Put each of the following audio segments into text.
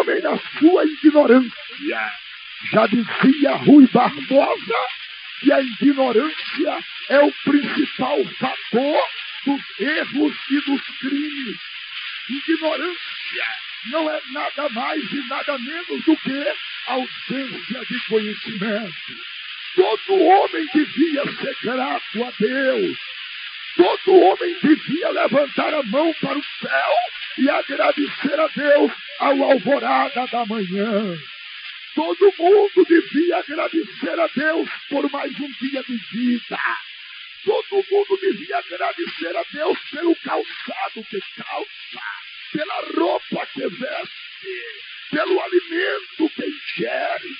homem na sua ignorância. Já dizia Rui Barbosa que a ignorância é o principal fator dos erros e dos crimes. Ignorância não é nada mais e nada menos do que ausência de conhecimento. Todo homem devia ser grato a Deus. Todo homem devia levantar a mão para o céu e agradecer a Deus ao alvorada da manhã. Todo mundo devia agradecer a Deus por mais um dia de vida. Todo mundo devia agradecer a Deus pelo calçado que calça, pela roupa que veste, pelo alimento que ingere.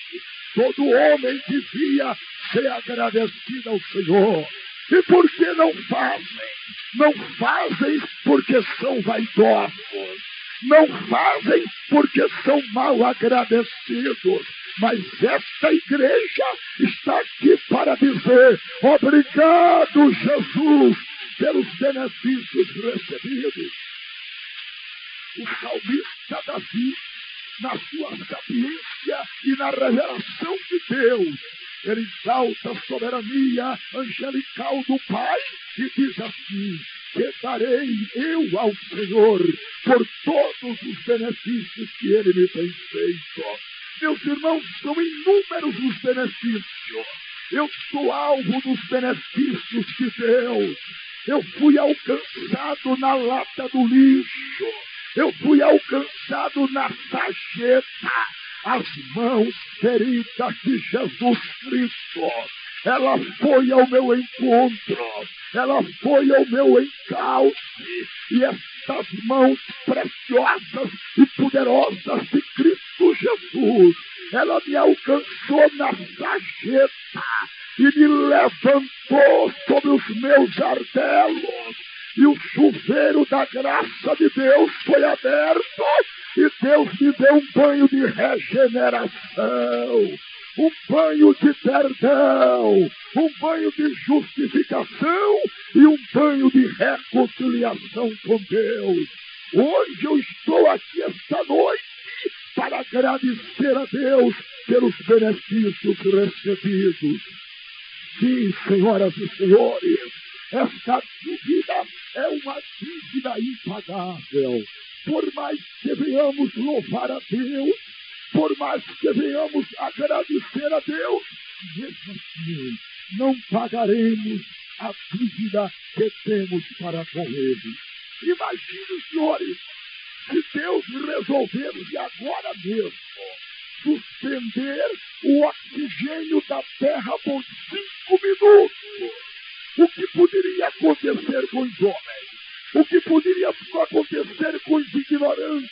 Todo homem devia ser agradecido ao Senhor. E por que não fazem? Não fazem porque são vaidosos. Não fazem porque são mal agradecidos. Mas esta igreja está aqui para dizer: obrigado, Jesus, pelos benefícios recebidos. O salmista Davi, na sua sapiência e na revelação de Deus, ele exalta a soberania angelical do Pai e diz assim: que darei eu ao Senhor por todos os benefícios que Ele me tem feito. Meus irmãos, são inúmeros os benefícios. Eu sou alvo dos benefícios de Deus. Eu fui alcançado na lata do lixo. Eu fui alcançado na sarjeta. As mãos feridas de Jesus Cristo, ela foi ao meu encontro, ela foi ao meu encalço, e estas mãos preciosas e poderosas de Cristo Jesus, ela me alcançou na sarjeta e me levantou sobre os meus ardelos, e o chuveiro da graça de Deus foi aberto, e Deus me deu um banho de regeneração, um banho de perdão, um banho de justificação e um banho de reconciliação com Deus. Hoje eu estou aqui esta noite para agradecer a Deus pelos benefícios recebidos. Sim, senhoras e senhores, esta dívida é uma dívida impagável. Por mais que venhamos louvar a Deus, por mais que venhamos agradecer a Deus, mesmo assim, não pagaremos a dívida que temos para com Ele. Imagine, senhores, se Deus resolvesse agora mesmo suspender o oxigênio da Terra por 5 minutos, o que poderia acontecer com os homens? O que poderia acontecer com os ignorantes?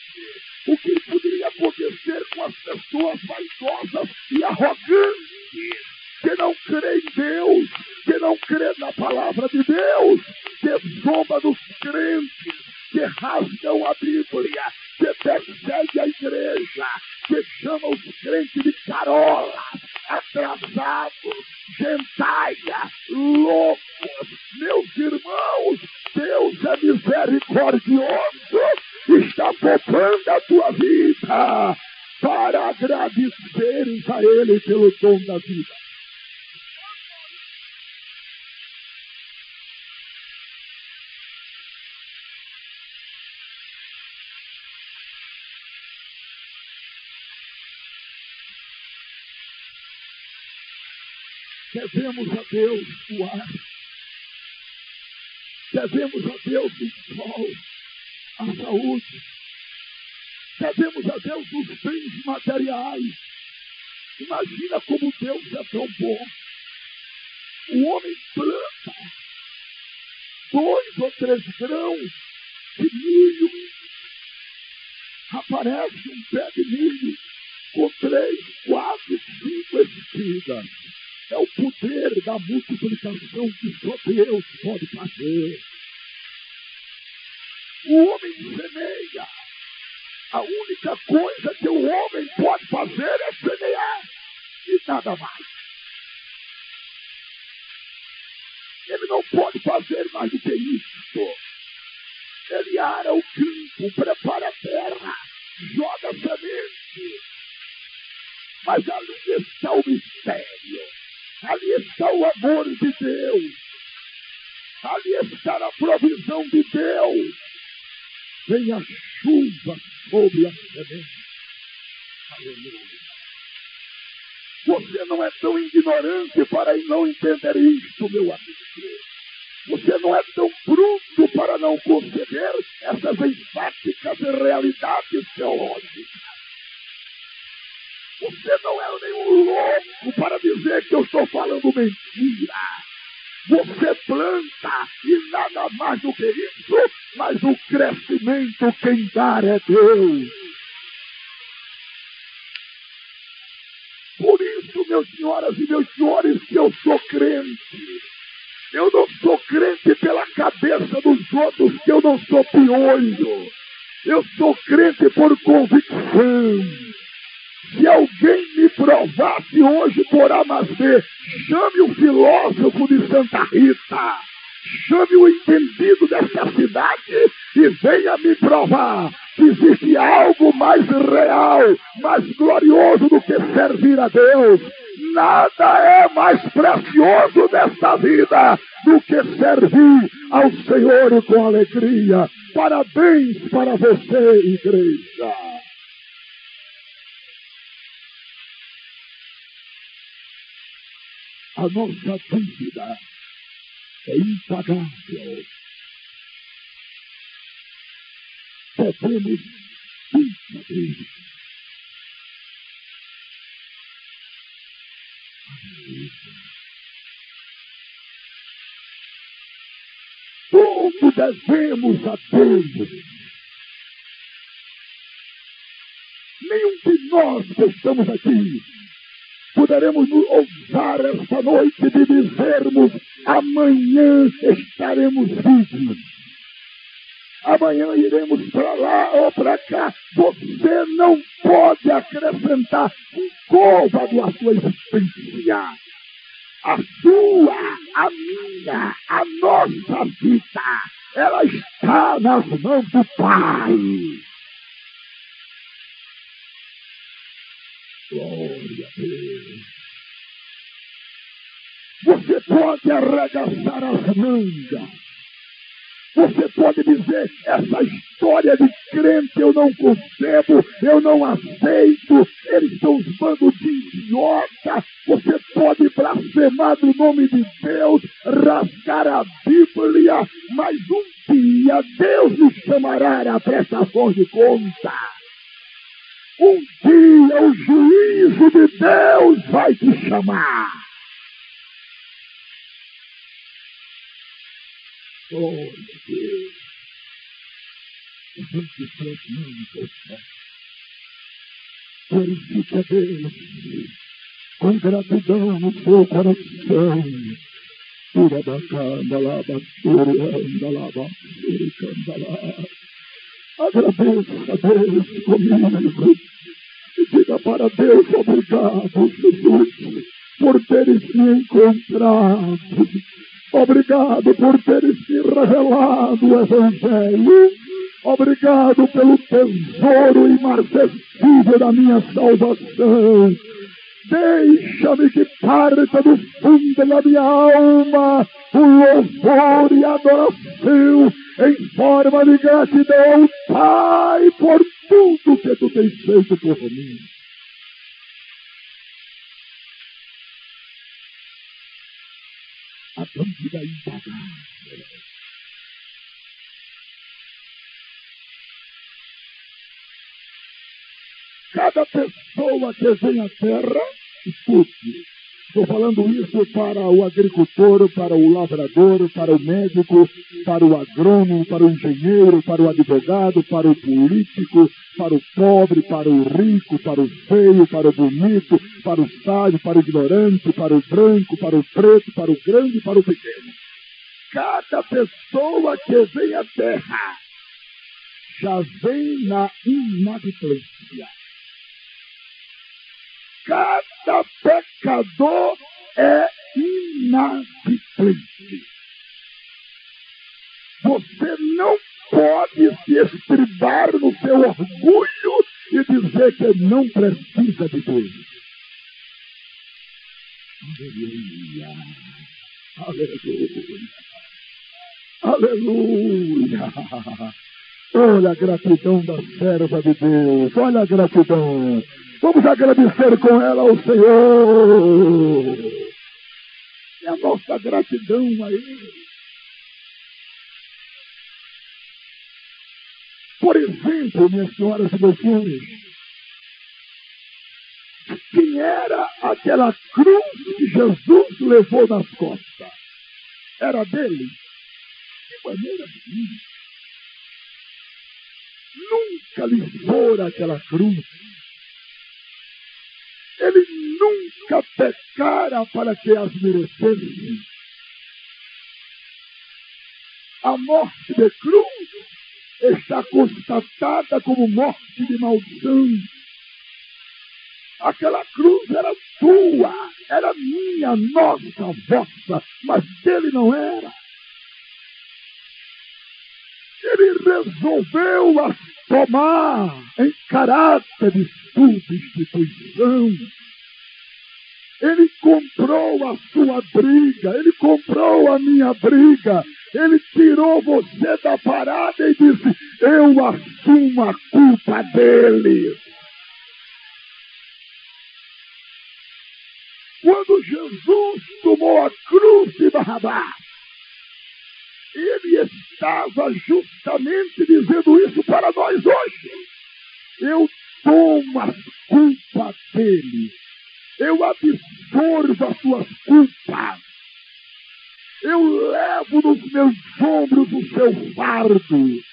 O que poderia acontecer com as pessoas vaidosas e arrogantes, que não creem em Deus, que não creem na palavra de Deus, que zomba dos crentes, que rasgam a Bíblia, que perseguem a igreja, que chamam os crentes de carolas, atrasados, gentaia, loucos. Meus irmãos, Deus é misericordioso, está poupando a tua vida para agradeceres a Ele pelo dom da vida. Devemos a Deus o ar, devemos a Deus o sol, a saúde, devemos a Deus os bens materiais. Imagina como Deus é tão bom. O homem planta 2 ou 3 grãos de milho, aparece um pé de milho com 3, 4, 5 espigas. É o poder da multiplicação que só Deus pode fazer. O homem semeia. A única coisa que o homem pode fazer é semear e nada mais. Ele não pode fazer mais do que isso. Ele ara o campo, prepara a terra, joga semente, Mas ali está o mistério. Ali está o amor de Deus. Ali está a provisão de Deus. Vem a chuva sobre a semente. Aleluia. Você não é tão ignorante para não entender isto, meu amigo. Você não é tão bruto para não conceber essas enfáticas realidades teológicas. Você não é nenhum louco para dizer que eu estou falando mentira. Você planta e nada mais do que isso, mas o crescimento quem dá é Deus. Por isso, meus senhoras e meus senhores, que eu sou crente. Eu não sou crente pela cabeça dos outros, que eu não sou piolho. Eu sou crente por convicção. Se alguém me provasse hoje por A mais B, chame o filósofo de Santa Rita, chame o entendido desta cidade e venha me provar que existe algo mais real, mais glorioso do que servir a Deus. Nada é mais precioso nesta vida do que servir ao Senhor com alegria. Parabéns para você, igreja. A nossa dívida é impagável. Devemos 30 vezes. Tudo devemos a Deus. Nenhum de nós que estamos aqui poderemos nos ousar esta noite de dizermos: amanhã estaremos vivos. Amanhã iremos para lá ou para cá. Você não pode acrescentar um côvado à sua existência. A sua, a minha, a nossa vida, ela está nas mãos do Pai. Glória a Deus. Você pode arregaçar as mangas. Você pode dizer: essa história de crente eu não concebo, eu não aceito, eles são uns bandos de idiota. Você pode blasfemar no nome de Deus, rasgar a Bíblia, mas um dia Deus nos chamará à prestação de conta. Um dia o juízo de Deus vai te chamar. Glória a Deus. Vamos se aproximando do céu. Glorifique a Deus com gratidão no seu coração. Agradeça a Deus comigo. E diga para Deus: obrigado, Jesus, por teres me encontrado. Obrigado por teres me revelado o Evangelho. Obrigado pelo tesouro imarcessível da minha salvação. Deixa-me que parta do fundo da minha alma o louvor e a adoração em forma de gratidão, Pai, por tudo que tu tens feito por mim. A dívida impagável. Cada pessoa que vem à terra, escute, estou falando isso para o agricultor, para o lavrador, para o médico, para o agrônomo, para o engenheiro, para o advogado, para o político, para o pobre, para o rico, para o feio, para o bonito, para o sábio, para o ignorante, para o branco, para o preto, para o grande e para o pequeno. Cada pessoa que vem à terra já vem na inadimplência. Cada pecador é inadimplente. Você não pode se estribar no seu orgulho e dizer que você não precisa de Deus. Aleluia. Aleluia. Aleluia. Olha a gratidão da serva de Deus. Olha a gratidão. Vamos agradecer com ela ao Senhor. É a nossa gratidão a Ele. Por exemplo, minhas senhoras e meus senhores, quem era aquela cruz que Jesus levou nas costas? Era dele? De maneira nenhuma. Nunca lhe fora aquela cruz. Ele nunca pecara para que as merecesse. A morte de cruz está constatada como morte de maldição. Aquela cruz era tua, era minha, nossa, vossa, mas dele não era. Ele resolveu as tomar em caráter de substituição. Ele comprou a sua briga, ele comprou a minha briga. Ele tirou você da parada e disse: eu assumo a culpa dele. Quando Jesus tomou a cruz de Barrabás, ele estava justamente dizendo isso para nós hoje. Eu tomo as culpas dele. Eu absorvo as suas culpas. Eu levo nos meus ombros o seu fardo.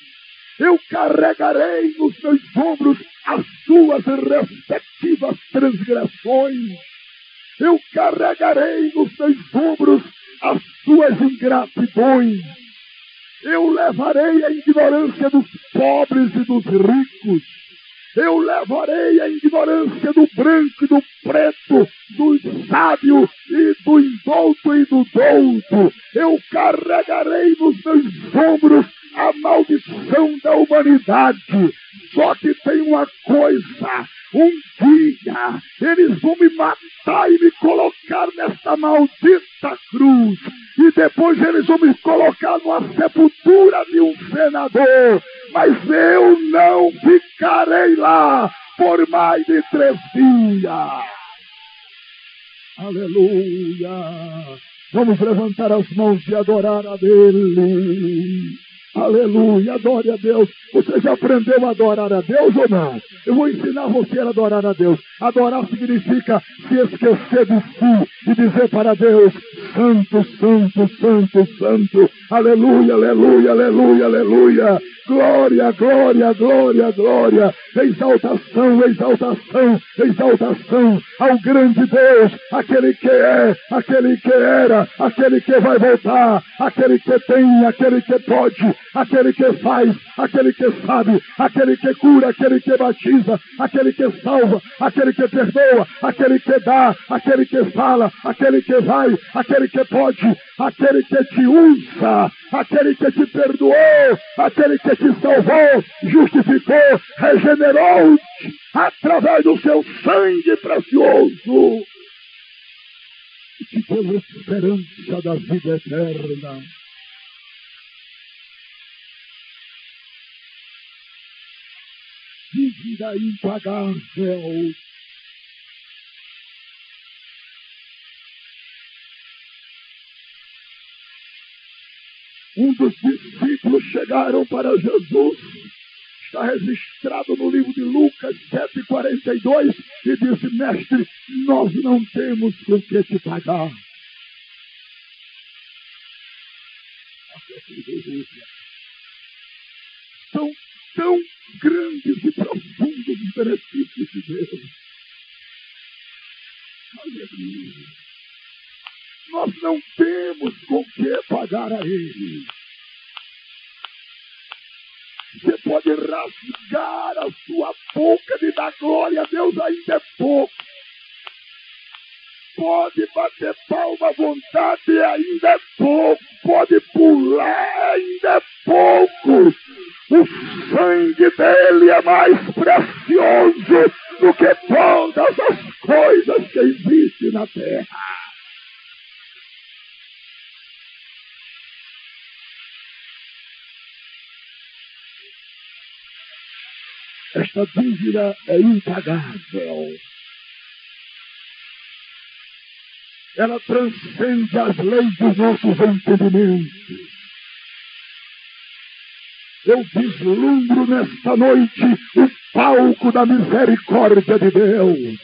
Eu carregarei nos meus ombros as suas respectivas transgressões. Eu carregarei nos meus ombros as suas ingratidões. Eu levarei a ignorância dos pobres e dos ricos. Eu levarei a ignorância do branco e do preto, do sábio e do indouto e do douto. Eu carregarei nos meus ombros a maldição da humanidade. Só que tem uma coisa: um dia eles vão me matar e me colocar nesta maldita cruz. E depois eles vão me colocar numa sepultura de um senador. Mas eu não ficarei lá por mais de 3 dias. Aleluia. Vamos levantar as mãos e adorar a Ele. Aleluia, adore a Deus. Você já aprendeu a adorar a Deus ou não? Eu vou ensinar você a adorar a Deus. Adorar significa se esquecer de si e dizer para Deus: Santo, Santo, Santo, Santo. Aleluia, aleluia, aleluia, aleluia. Glória, glória, glória, glória. Exaltação, exaltação, exaltação ao grande Deus. Aquele que é, aquele que era, aquele que vai voltar, aquele que tem, aquele que pode, aquele que faz, aquele que sabe, aquele que cura, aquele que batiza, aquele que salva, aquele que perdoa, aquele que dá, aquele que fala, aquele que vai, aquele que pode, aquele que te usa, aquele que te perdoou, aquele que te salvou, justificou, regenerou-te através do seu sangue precioso e te deu esperança da vida eterna. Dívida impagável. Um dos discípulos chegaram para Jesus, está registrado no livro de Lucas 7,42, e disse: mestre, nós não temos com que te pagar. São tão grandes e profundos os benefícios de Deus. Aleluia. Nós não temos com que pagar a Ele. Você pode rasgar a sua boca de dar glória a Deus, ainda é pouco. Pode bater palma à vontade, ainda é pouco. Pode pular, ainda é pouco. O sangue dele é mais precioso do Esta dívida é impagável. Ela transcende as leis dos nossos entendimentos. Eu vislumbro nesta noite o palco da misericórdia de Deus.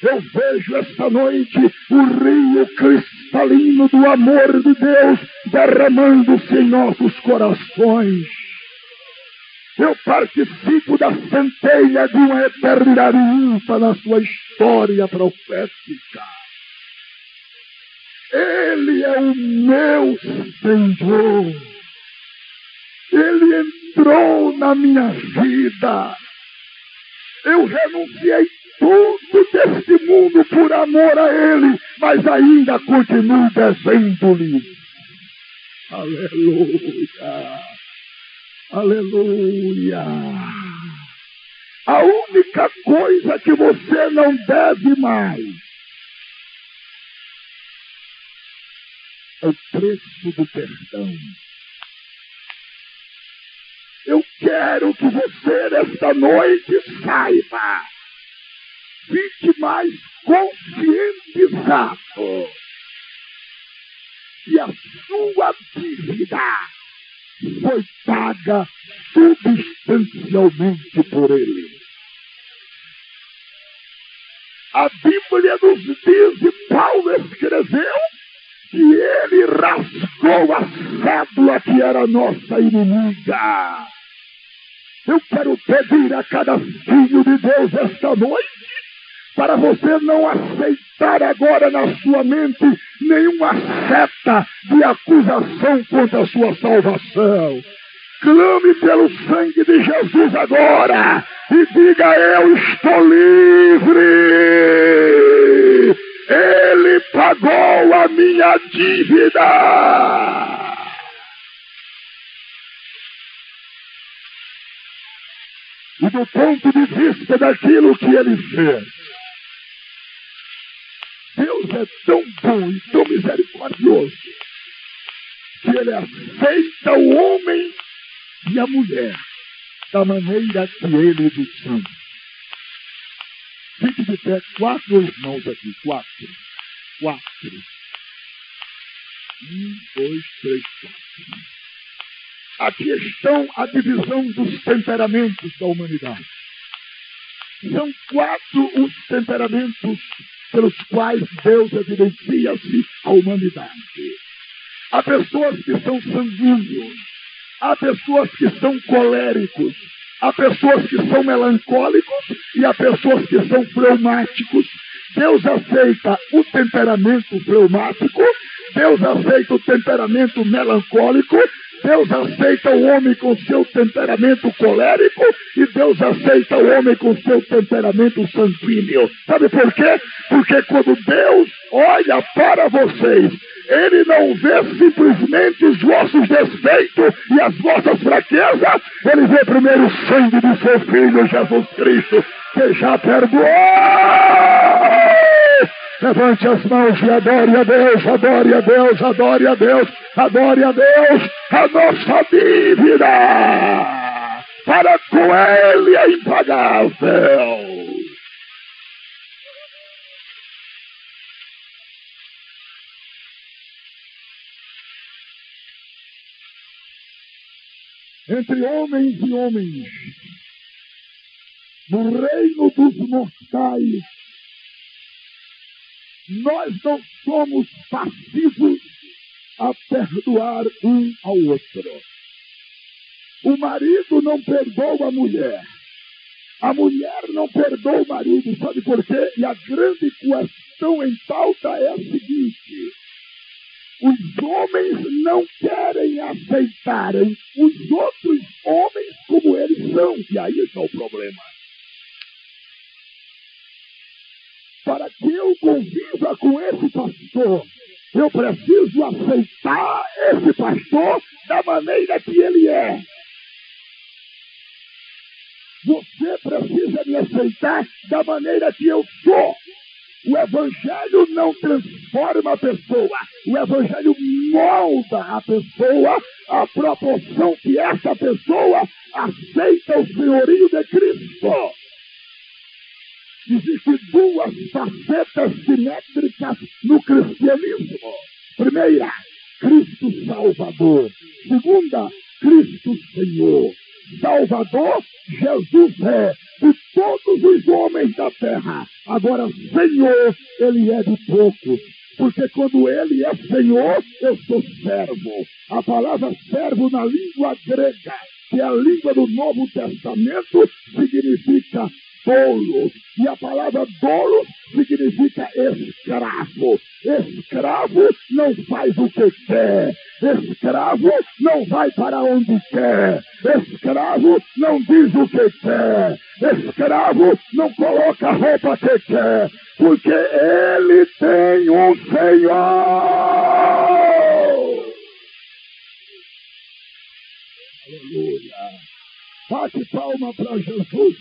Eu vejo esta noite o rio cristalino do amor de Deus derramando-se em nossos corações. Eu participo da centelha de uma eternidade ímpar na sua história profética. Ele é o meu Senhor. Ele entrou na minha vida. Eu renunciei tudo deste mundo por amor a Ele, mas ainda continuo devendo-lhe. Aleluia! Aleluia! A única coisa que você não deve mais é o preço do perdão. Eu quero que você, nesta noite, saiba, fique mais conscientizado que a sua dívida foi paga substancialmente por Ele. A Bíblia nos diz, e Paulo escreveu, que Ele rasgou a cédula que era nossa inimiga. Eu quero pedir a cada filho de Deus esta noite, para você não aceitar agora na sua mente nenhuma seta de acusação contra a sua salvação. Clame pelo sangue de Jesus agora e diga: eu estou livre. Ele pagou a minha dívida. E do ponto de vista daquilo que Ele fez, Deus é tão bom e tão misericordioso que Ele aceita o homem e a mulher da maneira que Ele os ama. Fique de pé, 4 irmãos aqui, 4. 1, 2, 3, 4. Aqui estão a divisão dos temperamentos da humanidade. São 4 os temperamentos pelos quais Deus evidencia-se à humanidade. Há pessoas que são sanguíneos, há pessoas que são coléricos, há pessoas que são melancólicos e há pessoas que são fleumáticos. Deus aceita o temperamento fleumático, Deus aceita o temperamento melancólico, Deus aceita o homem com seu temperamento colérico e Deus aceita o homem com seu temperamento sanguíneo. Sabe por quê? Porque quando Deus olha para vocês, Ele não vê simplesmente os vossos defeitos e as vossas fraquezas. Ele vê primeiro o sangue de seu Filho Jesus Cristo, que já perdoou. Levante as mãos e adore a Deus, adore a Deus, adore a Deus, adore a Deus. A nossa dívida para com Ele é impagável. Entre homens e homens, no reino dos mortais, nós não somos passivos a perdoar um ao outro. O marido não perdoa a mulher não perdoa o marido. Sabe por quê? E a grande questão em pauta é a seguinte: os homens não querem aceitarem os outros homens como eles são. E aí está o problema. Para que eu conviva com esse pastor, eu preciso aceitar esse pastor da maneira que ele é. Você precisa me aceitar da maneira que eu sou. O Evangelho não transforma a pessoa. O Evangelho molda a pessoa à proporção que essa pessoa aceita o senhorio de Cristo. Existem duas facetas simétricas no cristianismo. Primeira, Cristo Salvador. Segunda, Cristo Senhor. Salvador, Jesus é de todos os homens da terra. Agora, Senhor, Ele é de poucos. Porque quando Ele é Senhor, eu sou servo. A palavra servo na língua grega, que é a língua do Novo Testamento, significa doulos. E a palavra doulos significa escravo. Escravo não faz o que quer. Escravo não vai para onde quer. Escravo não diz o que quer. Escravo não coloca a roupa que quer. Porque ele tem um Senhor. Aleluia. Bate palma para Jesus.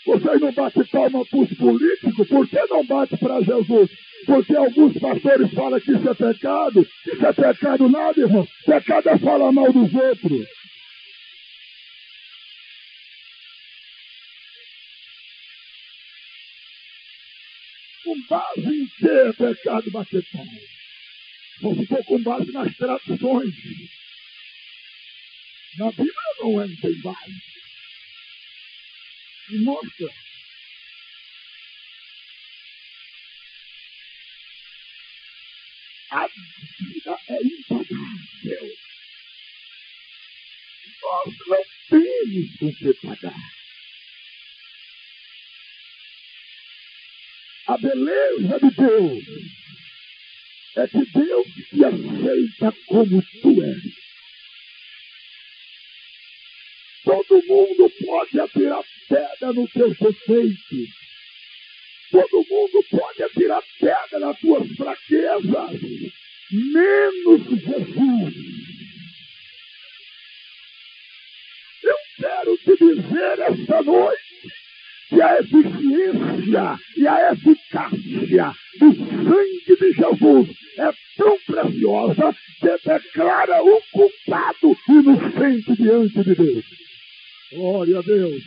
Vocês não batem palma para os políticos? Por que não bate para Jesus? Porque alguns pastores falam que isso é pecado. Isso é pecado nada, irmão. Pecado é falar mal dos outros. Com base em que é pecado bater palma? Só se for com base nas tradições. Na Bíblia não tem base. E mostra. A vida é impagável. Nós não temos com que pagar. A beleza de Deus é que Deus te aceita como tu és. Todo mundo pode atirar pedra no teu defeito. Todo mundo pode atirar pedra nas tuas fraquezas. Menos Jesus. Eu quero te dizer esta noite que a eficiência e a eficácia do sangue de Jesus é tão preciosa que declara o culpado inocente diante de Deus. Glória a Deus.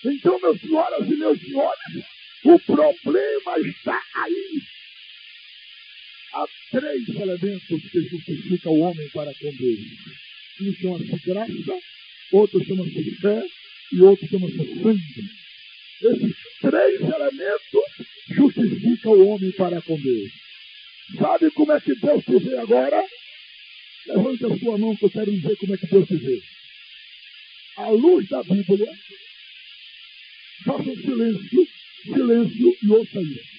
Então, meus senhoras e meus senhores, o problema está aí. Há três elementos que justificam o homem para com Deus. Um chama-se graça, outro chama-se fé e outro chama-se sangue. Esses três elementos justificam o homem para com Deus. Sabe como é que Deus te vê agora? Levante a sua mão que eu quero dizer como é que Deus te vê. À luz da Bíblia, faça um silêncio e ouça isso.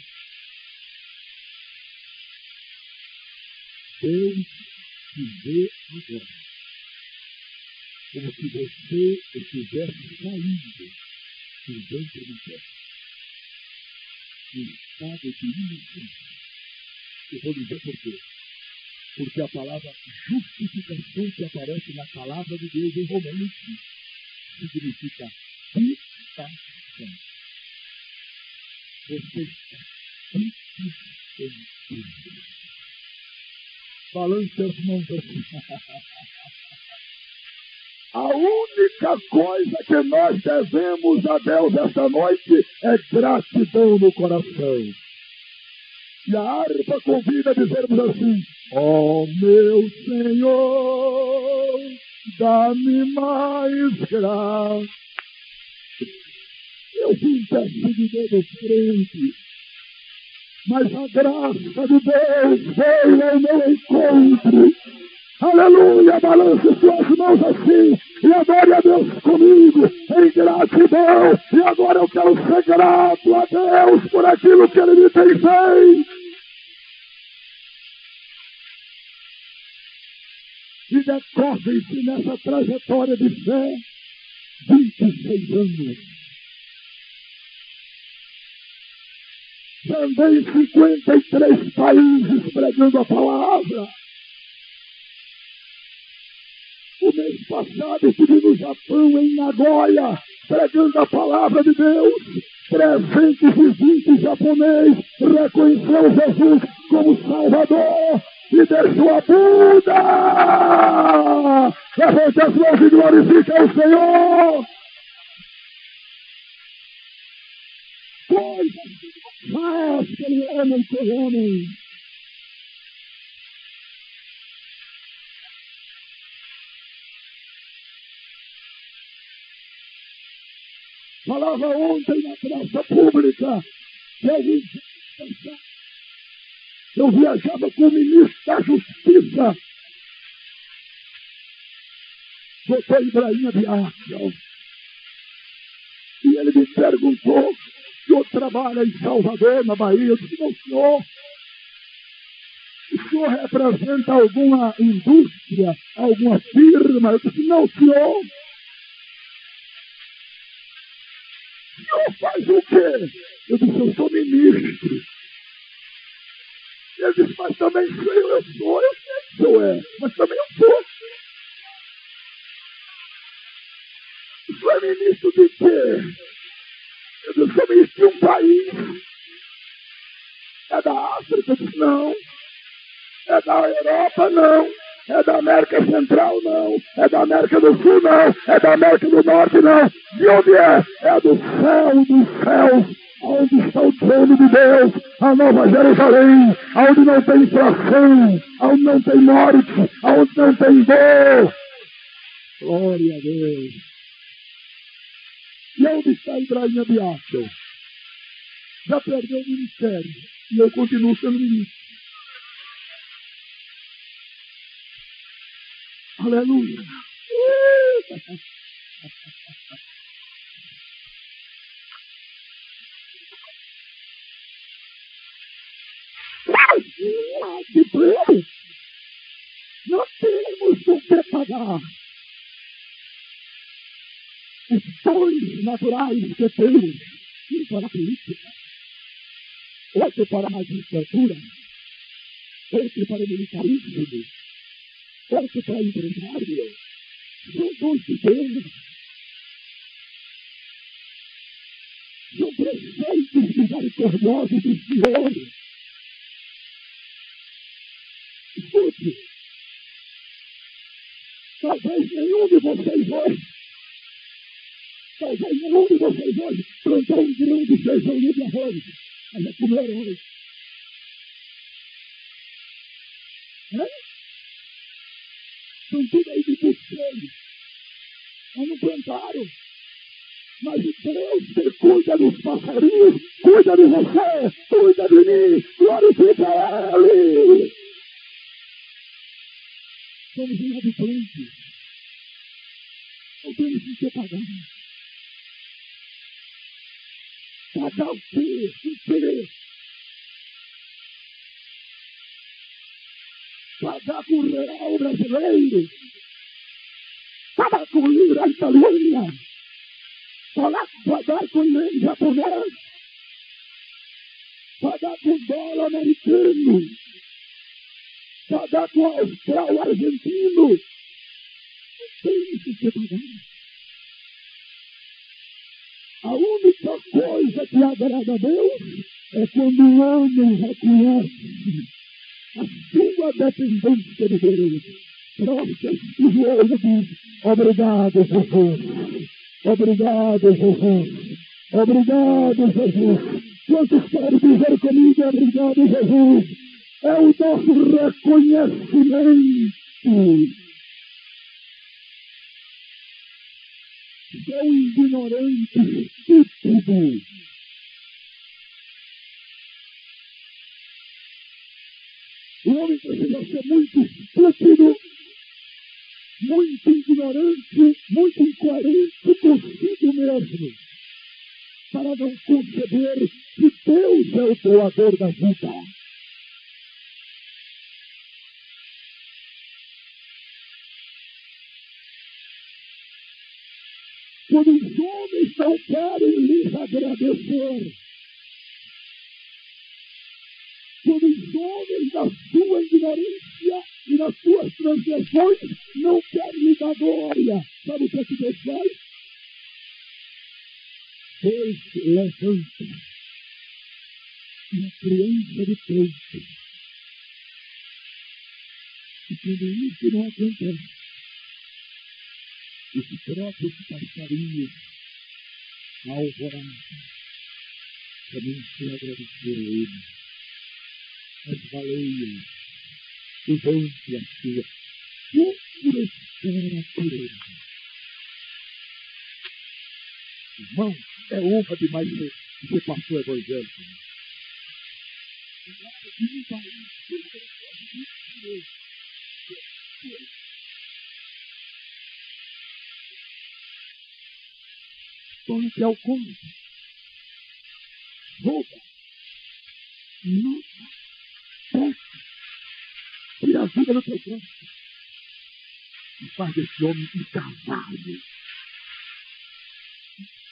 Deus te vê agora como se você estivesse saindo por dentro da terra, em estado de inocência. Eu vou dizer por quê. Porque a palavra justificação que aparece na palavra de Deus em Romanos significa quitação. Você está quitando. Balance as mãos assim. A única coisa que nós devemos a Deus esta noite é gratidão no coração. E a harpa convida a dizermos assim: ó meu Senhor, dá-me mais graça. Eu vim perseguidor dos crentes, mas a graça de Deus veio ao meu encontro. Aleluia, balance suas mãos assim e adore a Deus comigo em gratidão. E agora eu quero ser grato a Deus por aquilo que Ele me tem feito. E decorrem-se nessa trajetória de fé 26 anos. Já andei em 53 países pregando a palavra. O mês passado estive no Japão, em Nagoya, pregando a palavra de Deus. 320 japoneses reconheceu Jesus como Salvador e deixou a Buda. Levante as mãos e glorifique ao Senhor. Coisas que não faz pelo homem com homem. Falava ontem na praça pública que eu viajava com o ministro da Justiça, doutor Ibrahim Abiakel, e ele me perguntou se eu trabalho em Salvador, na Bahia. Eu disse: não, senhor. O senhor representa alguma indústria, alguma firma? Eu disse: não, senhor. O senhor faz o quê? Eu disse: eu sou ministro. Ele disse: mas também sou eu sei que o senhor é, mas também eu sou. O senhor é ministro de quê? Eu disse: sou ministro de um país. É da África? Eu disse: não. É da Europa? Não. É da América Central? Não. É da América do Sul? Não. É da América do Norte? Não. De onde é? É do céu dos céus, onde está o trono de Deus, a Nova Jerusalém, onde não tem infração, onde não tem morte, onde não tem dor. Glória a Deus. E onde está Ibrahim Abiakel? Já perdeu o ministério e eu continuo sendo ministro. Aleluia. Nós temos que preparar os dons naturais que temos, um para a política, outro para a magistratura, outro para o militarismo, outro para empresário. São dons de Deus. São preceitos misericordiosos do Senhor. Escute, talvez nenhum de vocês hoje plantou um grão de feijão e de arroz, mas é comeram hoje. Estão tudo aí de buceiro. Mas não plantaram. Mas o Deus que cuida dos passarinhos, cuida de você, cuida de mim, glorifica Ele. Somos inadimplentes. Não temos que ser pagar. Pagar o quê? O quê? Pagar com o real brasileiro. Pagar com o livro italiano. Pagar com o ien japonês. Pagar com o dólar americano. Pagar com o austral argentino. Não tem que ser pagar. A única coisa que agrada a Deus é quando o homem reconhece a sua dependência de Deus. Prostra o joelho e diz: obrigado, Jesus. Obrigado, Jesus. Obrigado, Jesus. Quantos podem dizer comigo: obrigado, Jesus? É o nosso reconhecimento. É um ignorante estúpido. O homem precisa ser muito estúpido, muito ignorante, muito incoerente consigo mesmo, para não conceber que Deus é o doador da vida. Quando os homens não querem lhes agradecer, homens, na sua ignorância e nas suas transgressões, não querem lhe dar glória. Sabe o que é que Deus faz? Deus levanta uma criança de peito. E quando isso não acontece, os próprios passarinhos, a alvorada, também se agradecer a ele. As baleias, os anjos, a sua pura natureza. Irmão, é honra demais ser pastor evangélico. Então, que é o cômodo. Rouba. Nota. Peca. Tira a vida do teu próximo. E faz desse homem um cavalo.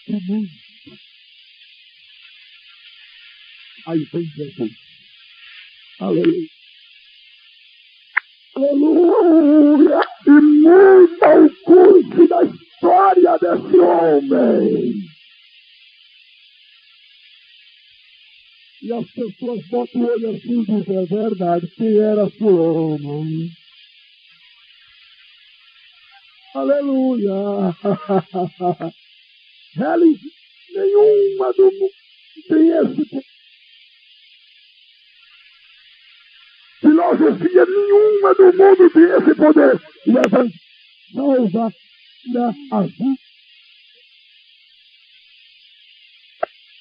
Comum. Aí vem Jesus. Aleluia. Aleluia. E muda o curso da história desse homem. E as pessoas botam o olho assim e dizem, é verdade, quem era fulano? Aleluia. Religião nenhuma do mundo tem esse poder. Filosofia nenhuma do mundo tem esse poder. Levanta, salva, tira a vida.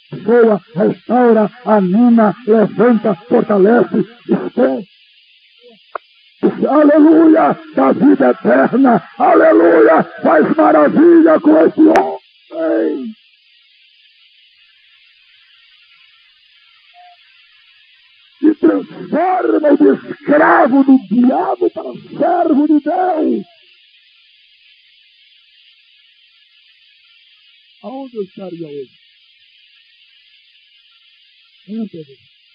Pessoa, restaura, anima, levanta, fortalece, expõe. Aleluia, da vida eterna. Aleluia, faz maravilha com esse homem. E transforma de escravo do diabo para servo de Deus. Aonde eu estaria hoje? Se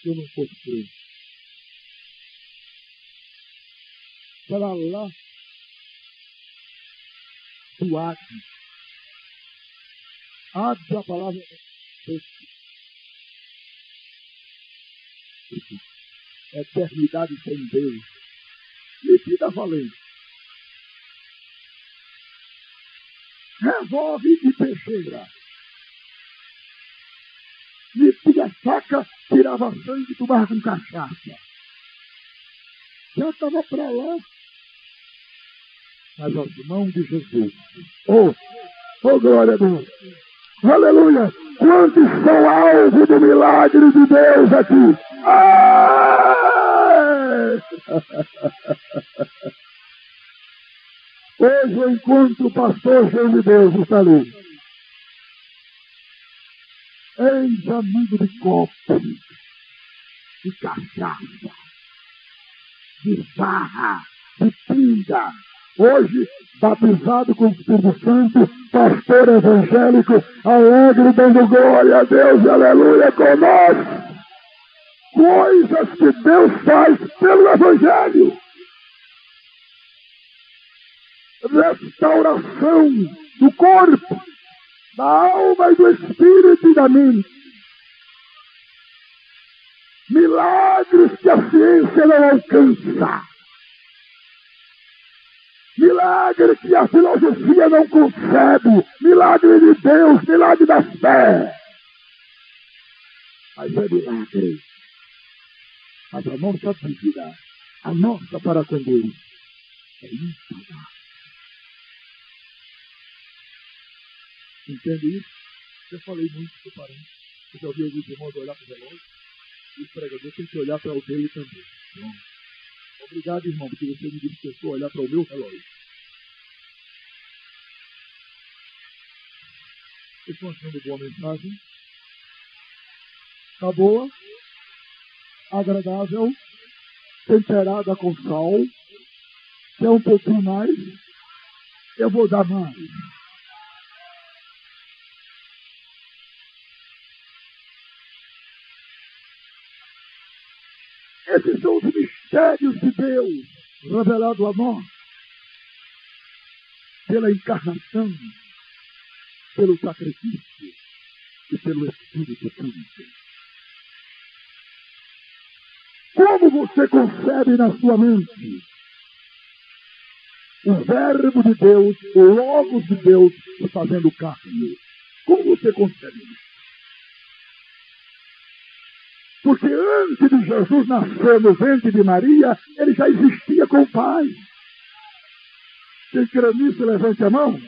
eu não fosse preso. Para lá do Acre. Acre, a palavra eternidade sem Deus. Metida valente. Resolve e peixeira. Metia a faca, tirava sangue e tomava com cachaça. Já estava para lá. Mas aos mãos de Jesus. Oh, glória a Deus. Aleluia. Quantos são alvo do milagre de Deus aqui? Hoje eu encontro o pastor cheio de Deus está ali. Eis amigo de copo, de cachaça, de farra, de pinga. Hoje, batizado com o Espírito Santo, pastor evangélico, alegre, dando glória a Deus, aleluia, conosco. Coisas que Deus faz pelo Evangelho. Restauração do corpo, da alma e do espírito e da mente. Milagres que a ciência não alcança. Milagre que a filosofia não concebe. Milagre de Deus, milagre da fé. Mas é milagre. Mas a nossa dívida, a nossa para com Deus, é impagável. Entende isso? Eu falei muito para parente. Eu já ouvi alguns irmãos olhar para o relógio. E o pregador tem que olhar para o dele também. Então, obrigado, irmão, porque você me disse que eu estou olhar para o meu relógio. Vocês estão achando boa mensagem? Está boa? Agradável? Temperada com sal? Quer um pouquinho mais? Eu vou dar mais. Esses mistérios de Deus revelado a nós pela encarnação, pelo sacrifício e pelo Espírito Santo. Como você concebe na sua mente o Verbo de Deus, o Logos de Deus se fazendo carne? Como você concebe isso? Porque antes de Jesus nascer no ventre de Maria, ele já existia com o Pai. Quem crê nisso, levante a mão.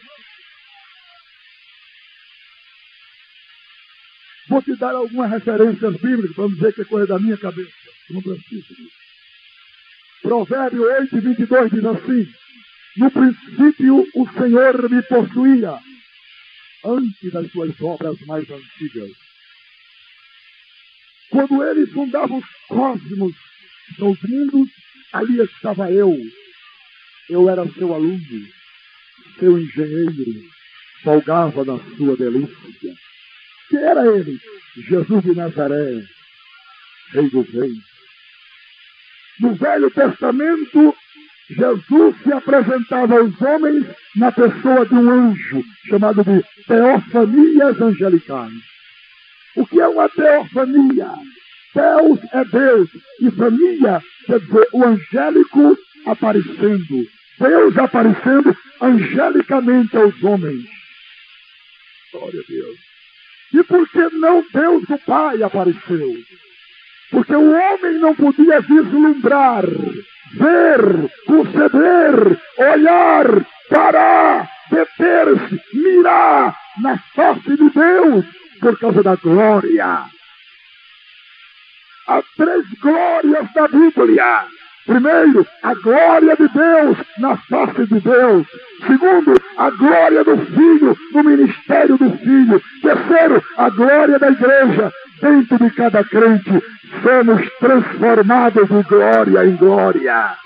Vou te dar algumas referências bíblicas para não dizer que é coisa da minha cabeça. Eu não preciso disso. Provérbio 8:22 diz assim: no princípio o Senhor me possuía, antes das suas obras mais antigas. Quando ele fundava os cosmos, os mundos, ali estava eu. Eu era seu aluno, seu engenheiro, folgava na sua delícia. Que era ele? Jesus de Nazaré, Rei dos Reis. No Velho Testamento, Jesus se apresentava aos homens na pessoa de um anjo, chamado de teofanias angelicais. O que é uma teofania? Deus é Deus, e família quer dizer o angélico aparecendo. Deus aparecendo angelicamente aos homens. Glória a Deus. E por que não Deus do Pai apareceu? Porque o homem não podia vislumbrar, ver, conceber, olhar, parar, deter-se, mirar na face de Deus por causa da glória. Há 3 glórias da Bíblia. Primeiro, a glória de Deus na face de Deus. Segundo, a glória do Filho no ministério do Filho. Terceiro, a glória da igreja dentro de cada crente. Somos transformados de glória em glória.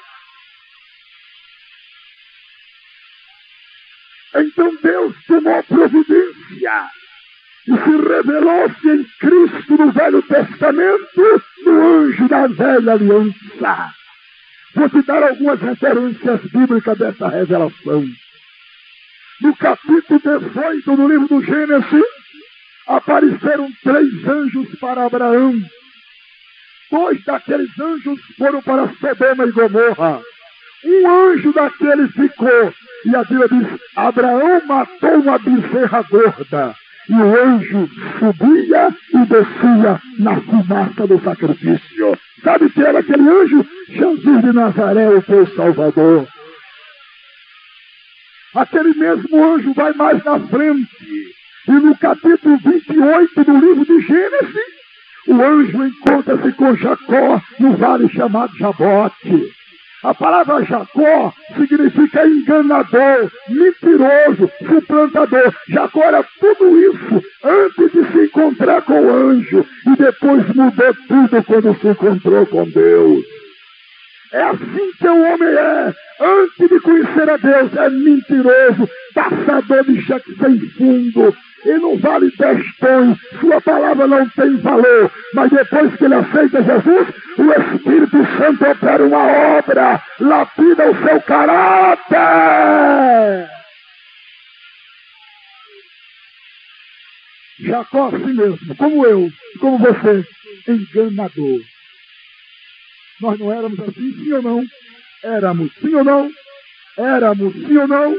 Então Deus tomou providência e se revelou-se em Cristo no Velho Testamento, no anjo da velha aliança. Vou te dar algumas referências bíblicas dessa revelação. No capítulo 18 do livro do Gênesis, apareceram 3 anjos para Abraão. 2 daqueles anjos foram para Sodoma e Gomorra. Um anjo daqueles ficou. E a Bíblia diz: Abraão matou uma bezerra gorda. E o anjo subia e descia na fumaça do sacrifício. Sabe que era aquele anjo? Jesus de Nazaré, o teu Salvador. Aquele mesmo anjo vai mais na frente. E no capítulo 28 do livro de Gênesis, o anjo encontra-se com Jacó no vale chamado Jabote. A palavra Jacó significa enganador, mentiroso, suplantador. Jacó era tudo isso antes de se encontrar com o anjo. E depois mudou tudo quando se encontrou com Deus. É assim que o homem é. Antes de conhecer a Deus, é mentiroso, passador de cheque sem fundo. E não vale 10 tons, sua palavra não tem valor. Mas depois que ele aceita Jesus, o Espírito Santo opera uma obra, lapida o seu caráter. Jacó assim mesmo, como eu, como você, enganador. Nós não éramos assim, sim ou não? Éramos, sim ou não? Éramos, sim ou não?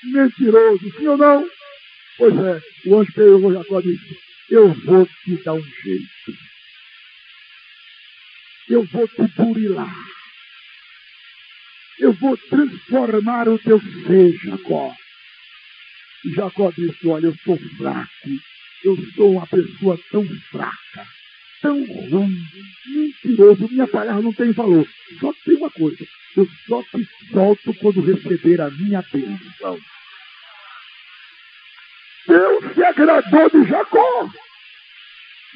Mentiroso, sim ou não? Pois é, o anjo pegou Jacó e disse: eu vou te dar um jeito. Eu vou te burilar. Eu vou transformar o teu ser, Jacó. E Jacó disse: olha, eu sou fraco. Eu sou uma pessoa tão fraca, tão ruim, mentiroso. Minha palavra não tem valor. Só tem uma coisa: eu só te solto quando receber a minha bênção. Deus se agradou de Jacó.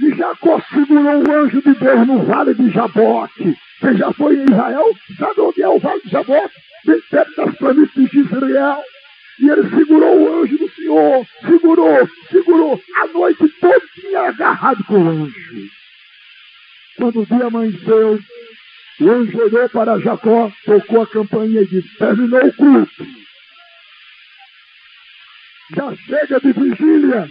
E Jacó segurou o anjo de Deus no vale de Jabote. Você já foi em Israel? Sabe onde é o vale de Jabote? Bem perto das planícies de Israel. E ele segurou o anjo do Senhor. Segurou. A noite toda agarrado com o anjo. Quando o dia amanheceu, O anjo olhou para Jacó, tocou a campainha e disse: terminou o culto. Já chega de vigília.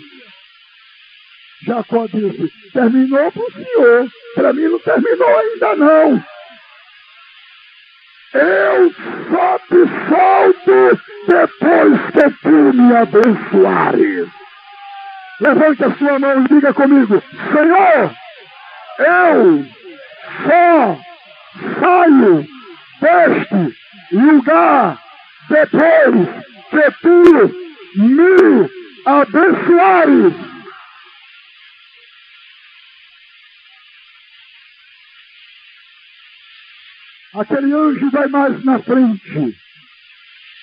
Jacó disse: terminou para o senhor, para mim não terminou ainda não. Eu só te solto depois que tu me abençoares. Levante a sua mão e diga comigo: Senhor, eu só saio deste lugar depois que tu me abençoares. Aquele anjo vai mais na frente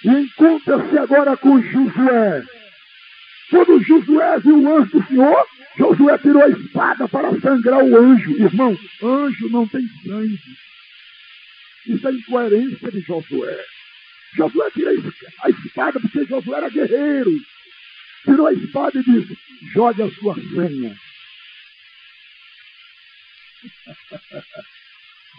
e encontra-se agora com Josué. Quando Josué viu o anjo do Senhor, Josué tirou a espada para sangrar o anjo. Irmão, anjo não tem sangue. Isso é incoerência de Josué. Josué tirou a espada porque Josué era guerreiro. Tirou a espada e disse: jogue a sua senha.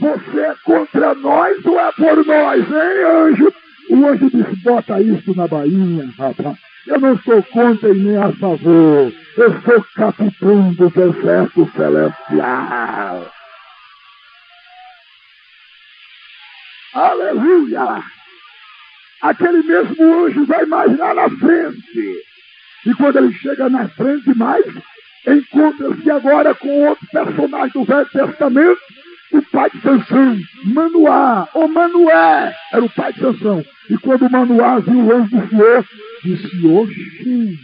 Você é contra nós ou é por nós, hein, anjo? O anjo disse: bota isso na bainha, rapaz. Eu não sou contra e nem a favor. Eu sou capitão do exército celestial. Aleluia! Aquele mesmo anjo vai mais lá na frente. E quando ele chega na frente mais, encontra-se agora com outro personagem do Velho Testamento, o pai de Sansão, Manoá, ou Manoé, era o pai de Sansão. E quando Manoá viu o anjo do Senhor, disse: oxi,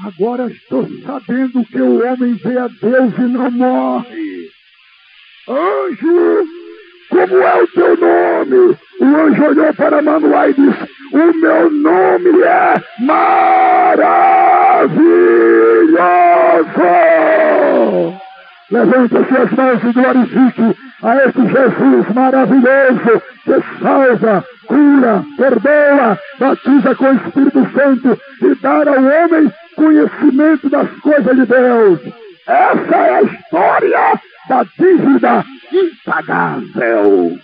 agora estou sabendo que o homem vê a Deus e não morre. Anjo, como é o teu nome? O anjo olhou para Manoá e disse: o meu nome é Maravilhoso. Levante as suas mãos e glorifique a esse Jesus maravilhoso que salva, cura, perdoa, batiza com o Espírito Santo e dá ao homem conhecimento das coisas de Deus. Essa é a história da dívida impagável.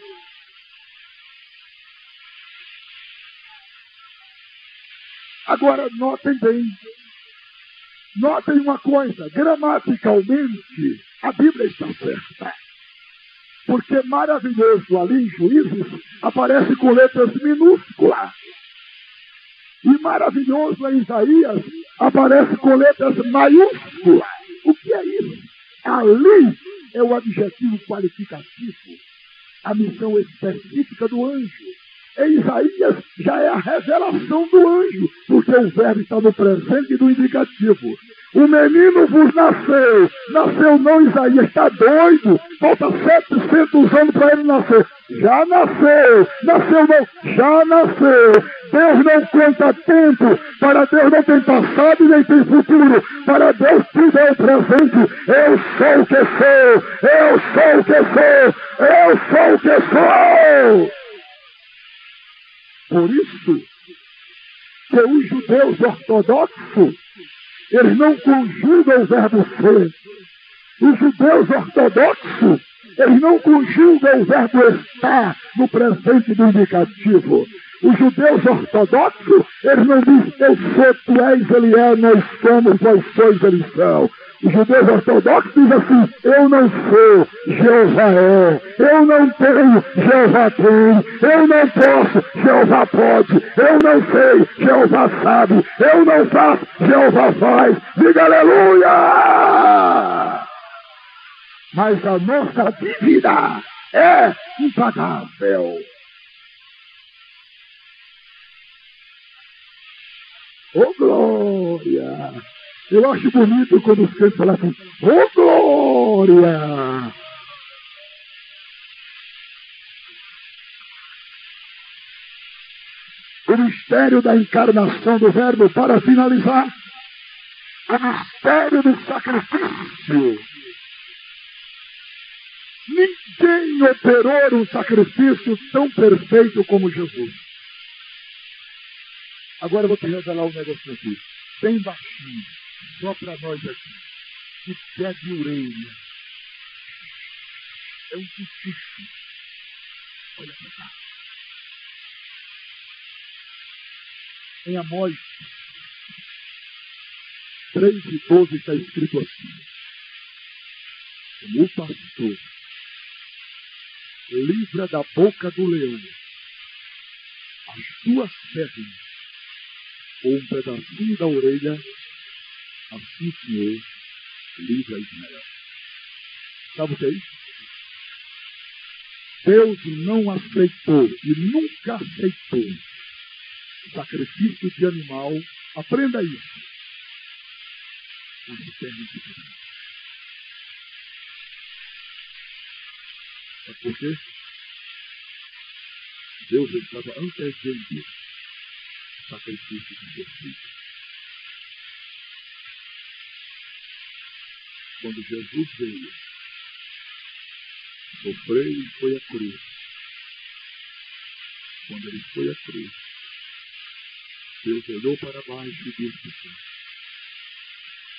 Agora, notem bem. Notem uma coisa, gramaticalmente, a Bíblia está certa. Porque maravilhoso ali em Juízes aparece com letras minúsculas. E maravilhoso em Isaías aparece com letras maiúsculas. O que é isso? Ali é o adjetivo qualificativo, a missão específica do anjo. Em Isaías já é a revelação do anjo, porque o verbo está no presente do indicativo. O menino vos nasceu. Nasceu não, Isaías, está doido. Falta 700 anos para ele nascer. Já nasceu. Nasceu não, já nasceu. Deus não conta tempo. Para Deus não tem passado e nem tem futuro. Para Deus tudo é o presente. Eu sou o que sou. Eu sou o que sou. Eu sou o que sou. Por isso que os judeus ortodoxos, eles não conjugam o verbo ser. Os judeus ortodoxos, eles não conjugam o verbo estar no presente do indicativo. Os judeus ortodoxos, eles não dizem eu sou, tu és, ele é, nós somos, vós sois, eles são. Os judeus ortodoxos dizem assim: eu não sou, Jeová é. Eu não tenho, Jeová tem. Eu não posso, Jeová pode. Eu não sei, Jeová sabe. Eu não faço, Jeová faz. Diga aleluia! Mas a nossa dívida é impagável. Oh, glória! Eu acho bonito quando os crentes falam assim: oh, glória! O mistério da encarnação do Verbo, para finalizar, o mistério do sacrifício. Ninguém operou um sacrifício tão perfeito como Jesus. Agora eu vou te revelar um negócio aqui, bem baixinho, só para nós aqui, de pé de orelha. é um susto. Olha para cá. Em Amós 3:12 está escrito assim: como o pastor livra da boca do leão as tuas pernas, ou um pedacinho da orelha, assim o Senhor livra Israel. Sabe o que é isso? Deus não aceitou e nunca aceitou sacrifício de animal. Aprenda isso. Nas pernas de Deus. Sabe por quê? Deus estava antecedendo o sacrifício de seu filho. Quando Jesus veio, sofreu e foi à cruz. Quando ele foi à cruz, Deus olhou para baixo e disse assim: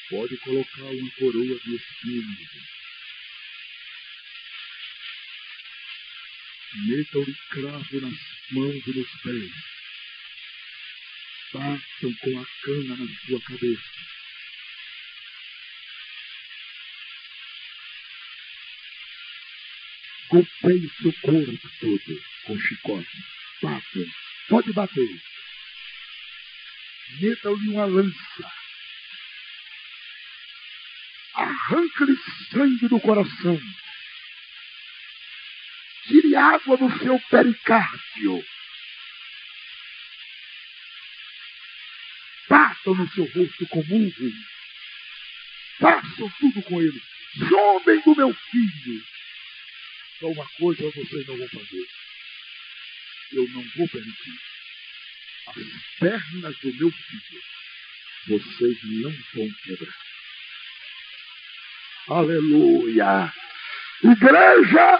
pode colocar uma coroa de espinhos. Metam-lhe cravo nas mãos e nos pés. Batam com a cana na sua cabeça. Golpeiem seu corpo todo com chicote. Batam. Pode bater. Metam-lhe uma lança. Arranca-lhe sangue do coração. Tire água do seu pericárdio. Batam no seu rosto com murro. Façam tudo com ele. Zombem do meu filho. Só uma coisa vocês não vão fazer. Eu não vou permitir. As pernas do meu filho vocês não vão quebrar. Aleluia! Igreja,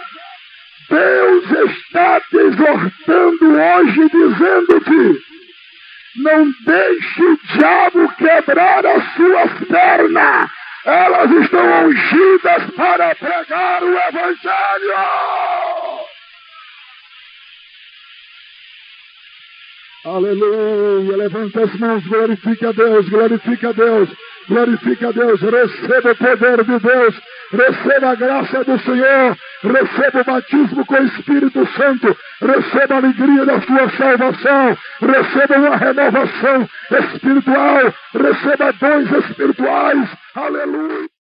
Deus está te exortando hoje, dizendo-te: não deixe o diabo quebrar as suas pernas. Elas estão ungidas para pregar o Evangelho. Aleluia. Levanta as mãos, glorifica a Deus, glorifica a Deus, glorifica a Deus. Receba o poder de Deus, receba a graça do Senhor, receba o batismo com o Espírito Santo, receba a alegria da sua salvação, receba uma renovação espiritual, receba dons espirituais. Aleluia.